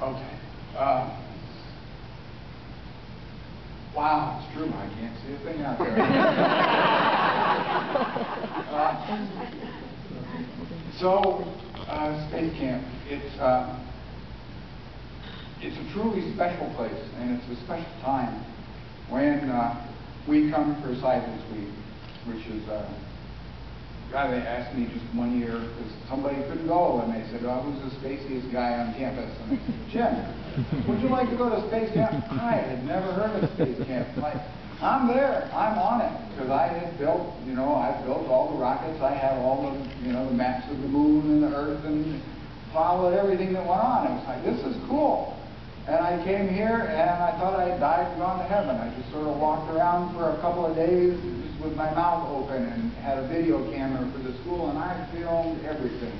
Okay. Wow, it's true. I can't see a thing out there. Space camp. It's a truly special place, and it's a special time when we come for Science Week, which is. They asked me just one year because somebody couldn't go, and they said, "Oh, who's the spaciest guy on campus?" And I said, "Jim, would you like to go to space camp?" I had never heard of space camp. Like, I'm there, I'm on it, because I had built, I built all the rockets. I had all the, the maps of the moon and the Earth, and followed everything that went on. It was like, this is cool. And I came here, and I thought I had died and gone to heaven. I just sort of walked around for a couple of days with my mouth open and had a video camera for the school, and I filmed everything.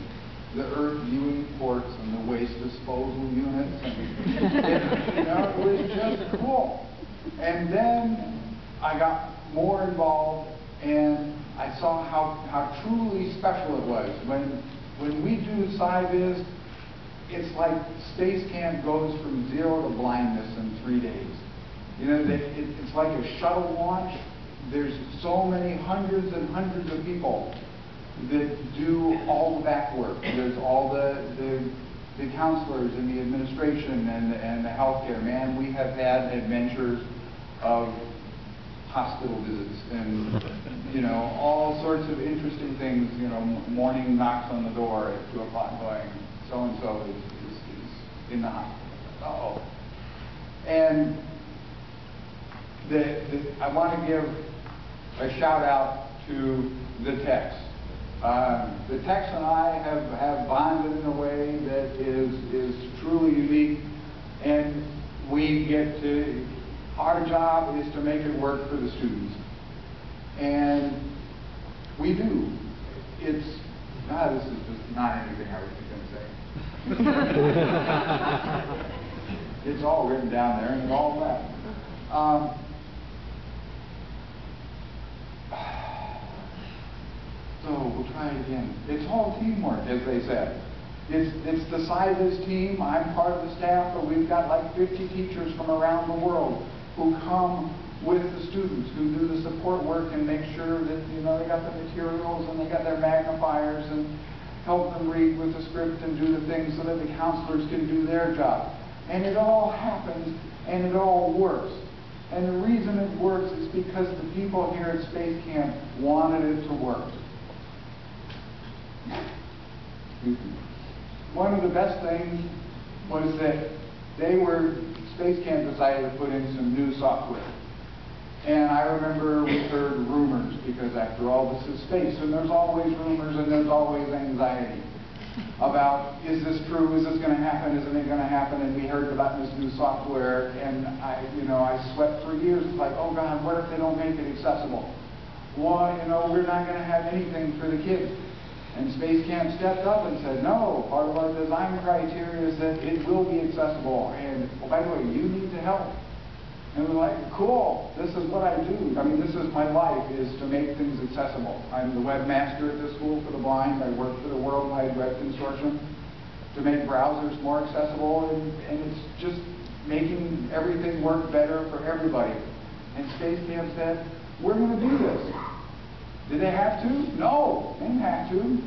The Earth viewing ports and the waste disposal units. And it was just cool. And then I got more involved, and I saw how truly special it was. When we do SciViz, it's like space camp goes from 0 to blindness in 3 days. It's like a shuttle launch. There's so many hundreds and hundreds of people that do all the back work. There's all the counselors and the administration and the healthcare. Man, we have had adventures of hospital visits and all sorts of interesting things. Morning knocks on the door at 2 o'clock going, so and so is in the hospital. And I want to give a shout out to the techs. The techs and I have bonded in a way that is truly unique, and our job is to make it work for the students. And we do. This is just not anything I was going to say. It's all written down there, and it's all that. So we'll try it again. It's all teamwork, as they said. It's the SciViz team. I'm part of the staff, but we've got like 50 teachers from around the world who come with the students, who do the support work and make sure that they got the materials and they got their magnifiers and help them read with the script and do the things so that the counselors can do their job. And it all happens and it all works. And the reason it works is because the people here at Space Camp wanted it to work. One of the best things was that Space Camp decided to put in some new software. And I remember we heard rumors, because after all, this is space, and there's always rumors and there's always anxiety about, is this true, is this going to happen, isn't it going to happen? And we heard about this new software, and I sweat for years. It's like, oh God, what if they don't make it accessible? Well, we're not going to have anything for the kids. And Space Camp stepped up and said, no, part of our design criteria is that it will be accessible. And, oh, by the way, you need to help. And we're like, cool, this is what I do. I mean, this is my life, is to make things accessible. I'm the webmaster at the School for the Blind. I work for the World Wide Web Consortium to make browsers more accessible. And it's just making everything work better for everybody. And Space Camp said, we're going to do this. Did they have to? No, they didn't have to.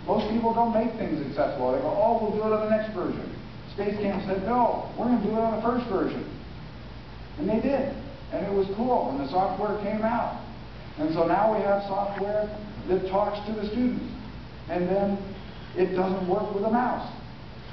Most people don't make things accessible. They go, oh, we'll do it on the next version. Space Camp said, no, we're going to do it on the first version. And they did. And it was cool. And the software came out. And so now we have software that talks to the students. And then it doesn't work with a mouse.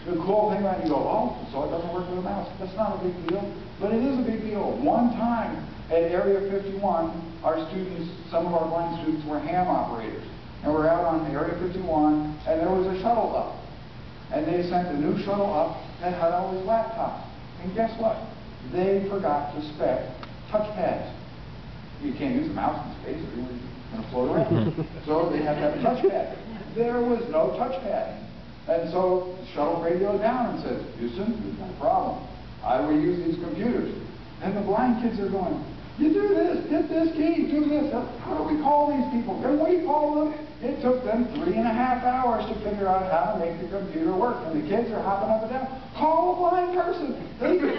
The cool thing about it, you go, oh, so it doesn't work with a mouse. That's not a big deal. But it is a big deal. One time at Area 51, our students, some of our blind students, were ham operators. And we're out on Area 51, and there was a shuttle up. And they sent a new shuttle up that had all these laptops. And guess what? They forgot to spec touchpads. You can't use a mouse in space, or you're going to float around. So they have to have a touchpad. There was no touchpad. And so the shuttle radioed down and says, Houston, we've got a problem. How do we use these computers? And the blind kids are going, you do this, hit this key, do this. How do we call these people? And we call them it took them 3.5 hours to figure out how to make the computer work. And the kids are hopping up and down. Call a blind person. They can do it.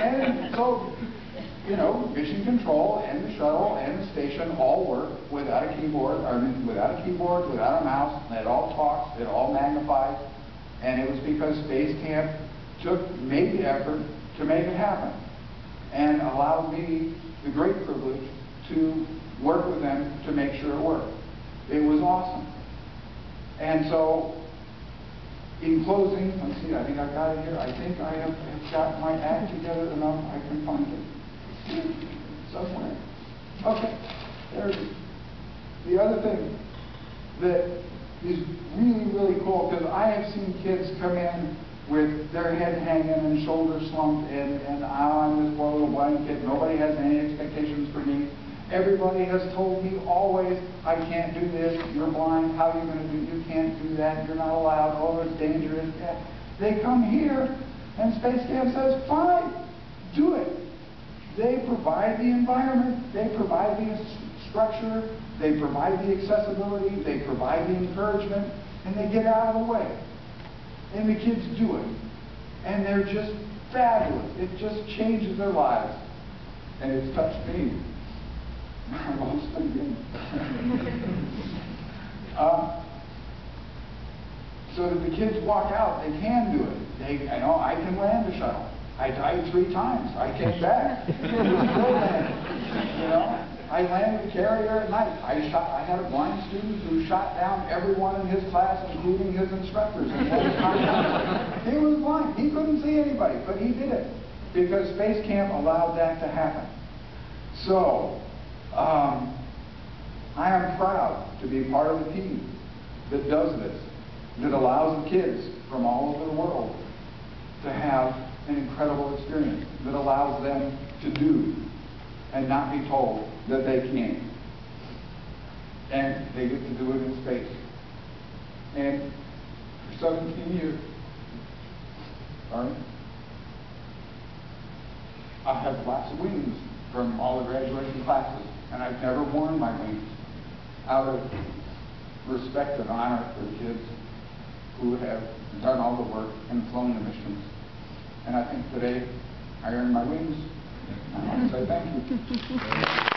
And so, you know, mission control and the shuttle and the station all work without a keyboard, without a mouse. It all talks, it all magnifies. And it was because Space Camp made the effort to make it happen, and allowed me the great privilege to work with them to make sure it worked. It was awesome. And so, in closing, let's see, I think I've got it here. I think I have got my act together enough. I can find it somewhere. Okay, there it is. The other thing that is really, really cool, because I have seen kids come in with their head hanging and shoulders slumped, and I'm this poor little blind kid. Nobody has any expectations for me. Everybody has told me always, I can't do this, you're blind, how are you going to do it? You can't do that, you're not allowed, oh, it's dangerous. They come here, and Space Camp says, fine, do it. They provide the environment, they provide the structure, they provide the accessibility, they provide the encouragement, and they get out of the way. And the kids do it. And they're just fabulous. It just changes their lives. And it's touched me. So that the kids walk out, they can do it. I know I can land a shuttle. I died 3 times. I came back. Still landed. You know? I landed a carrier at night. I had a blind student who shot down everyone in his class, including his instructors. He was blind. He couldn't see anybody, but he did it because Space Camp allowed that to happen. So, I am proud to be part of the team that does this, that allows the kids from all over the world to have an incredible experience, that allows them to do and not be told that they can't. And they get to do it in space. And for 17 years, I have lots of wings from all the graduation classes, and I've never worn my wings out of respect and honor for the kids who have done all the work and flown the missions. And I think today I earned my wings. I want to say thank you.